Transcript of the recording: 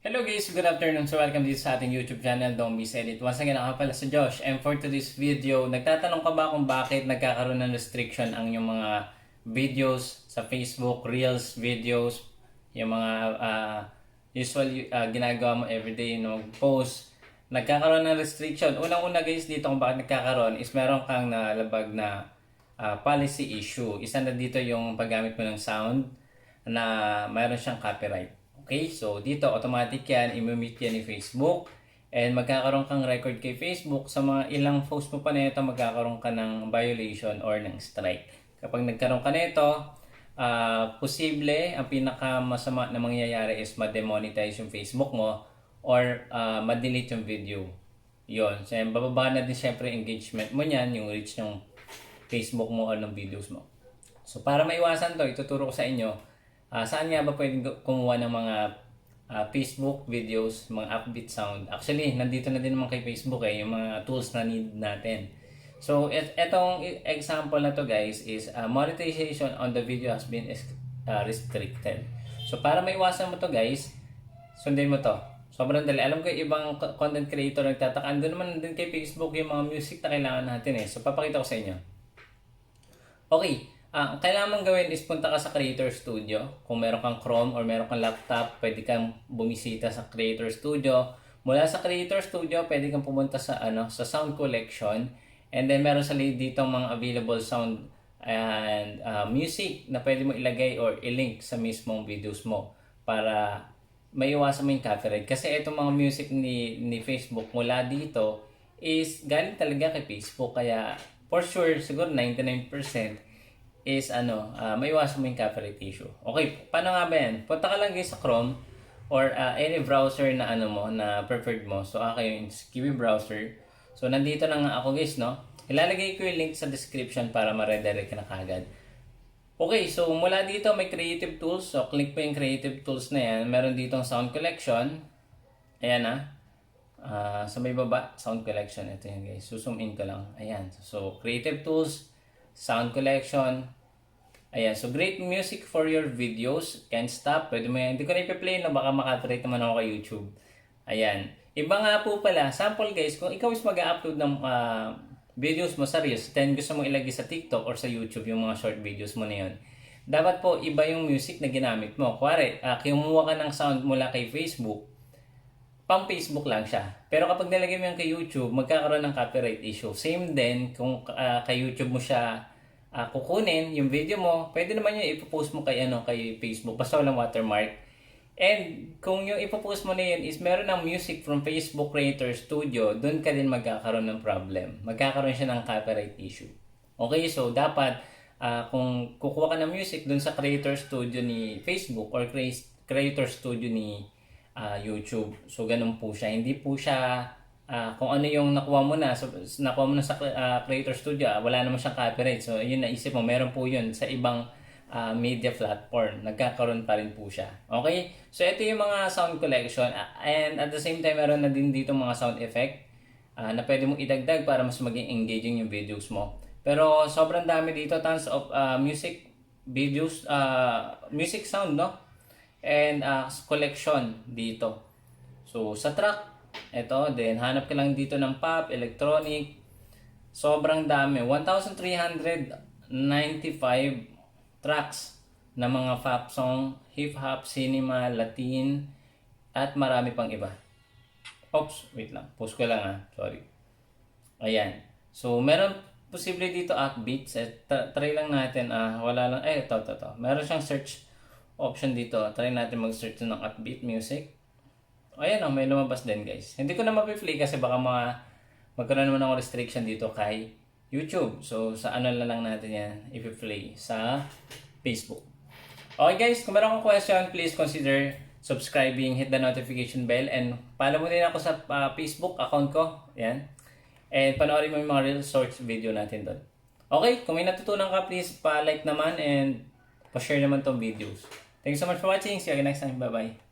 Hello guys, good afternoon. So welcome dito sa ating YouTube channel, Don't Miss Edit. Once again, ako pala si Josh. And for today's video, nagtatanong ka ba kung bakit nagkakaroon ng restriction ang yung mga videos sa Facebook, Reels, videos, yung mga usual ginagawa mo everyday, post. Nagkakaroon ng restriction. Unang-una guys dito kung bakit nagkakaroon is meron kang nalabag na policy issue. Isa na dito yung paggamit mo ng sound na mayroon siyang copyright. Okay, so dito automatic yan, i-mute yan ni Facebook and magkakaroon kang record kay Facebook sa mga ilang post mo pa nito, magkakaroon ka ng violation or ng strike. Kapag nagkaroon ka nito, posible, ang pinakamasama na mangyayari is ma-demonetize yung Facebook mo or ma-delete yung video. Yun, so bababa na din syempre engagement mo niyan, yung reach ng Facebook mo or ng videos mo. So para maiwasan to, ituturo ko sa inyo saan nga ba pwedeng kumuha ng mga Facebook videos, mga upbeat sound. Actually, nandito na din naman kay Facebook yung mga tools na need natin. So, etong example na to guys is monetization on the video has been restricted. So, para maiwasan mo to guys, sundin mo to. Sobrang dali. Alam ko yung ibang content creator nagtataka. Andun naman din kay Facebook yung mga music na kailangan natin So, papakita ko sa inyo. Okay. Ang kailangan mong gawin is punta ka sa Creator Studio. Kung meron kang Chrome or meron kang laptop, pwede kang bumisita sa Creator Studio. Mula sa Creator Studio, pwede kang pumunta sa sa Sound Collection. And then meron sa dito mga available sound and music na pwede mo ilagay or i-link sa mismong videos mo para maiwasan mo yung copyright. Kasi itong mga music ni Facebook mula dito is galing talaga kay Facebook. Kaya for sure, siguro 99% is maiwasan mo yung copyright issue. Okay, paano nga ba yan? Punta ka lang guys sa Chrome or any browser na na preferred mo. So ako yung Kiwi browser. So nandito na nga ako guys, no? Ilalagay ko yung link sa description para ma-redirect ka na kagad. Okay, so mula dito may creative tools. So click mo yung creative tools na yan. Meron ditong sound collection. Ayan sa may baba, sound collection. Ito yan guys. Zoom in ko lang. Ayan. So creative tools, sound collection. Ayan, so great music for your videos. Can't stop. Pwede mo yan. Hindi ko na ipi-play na baka makatrate naman ako kay YouTube. Ayan. Iba nga po pala. Sample guys, kung ikaw is mag-upload ng videos mo sa Reels, then gusto mo ilagay sa TikTok or sa YouTube yung mga short videos mo na yun. Dapat po iba yung music na ginamit mo. Kuwari, kumuha ka ng sound mula kay Facebook, pang Facebook lang siya. Pero kapag nilagay mo yan kay YouTube, magkakaroon ng copyright issue. Same din kung kay YouTube mo siya kukunin yung video mo, pwede naman yung ipopost mo kay Facebook basta walang watermark. And kung yung ipopost mo na yun is meron ng music from Facebook Creator Studio, doon ka din magkakaroon ng problem. Magkakaroon siya ng copyright issue. Okay, so dapat kung kukuha ka ng music doon sa Creator Studio ni Facebook or Creator Studio ni YouTube. So ganun po siya. Hindi po siya kung ano yung nakuha mo na sa Creator Studio, wala naman siyang copyright. So yun, naisip mo, meron po yun sa ibang media platform. Nagkakaroon pa rin po siya. Okay? So ito yung mga sound collection. And at the same time, meron na din dito mga sound effect na pwede mong idagdag para mas maging engaging yung videos mo. Pero sobrang dami dito. Tons of music videos, music sound, no? And collection dito. So sa track, ito, then hanap ka lang dito ng pop, electronic. Sobrang dami. 1,395 tracks na mga pop song, hip-hop, cinema, Latin, at marami pang iba. Oops, wait lang. Post ko lang Sorry. Ayan. So, meron posible dito upbeats. Try lang natin. Wala lang. Ito. Meron siyang search option dito. Try natin mag-search ng upbeat music. Ayan may lumabas din guys. Hindi ko na mapi-play kasi baka magkaroon naman ng restriction dito kay YouTube. So sa na lang natin yan i-play sa Facebook. Okay guys, kung meron kang question, please consider subscribing, hit the notification bell, and follow mo din ako sa Facebook account ko. Ayan. And panoorin mo yung mga real short video natin doon. Okay, kung may natutunan ka, please pa-like naman and pa-share naman tong videos. Thank you so much for watching. See you again next time. Bye-bye.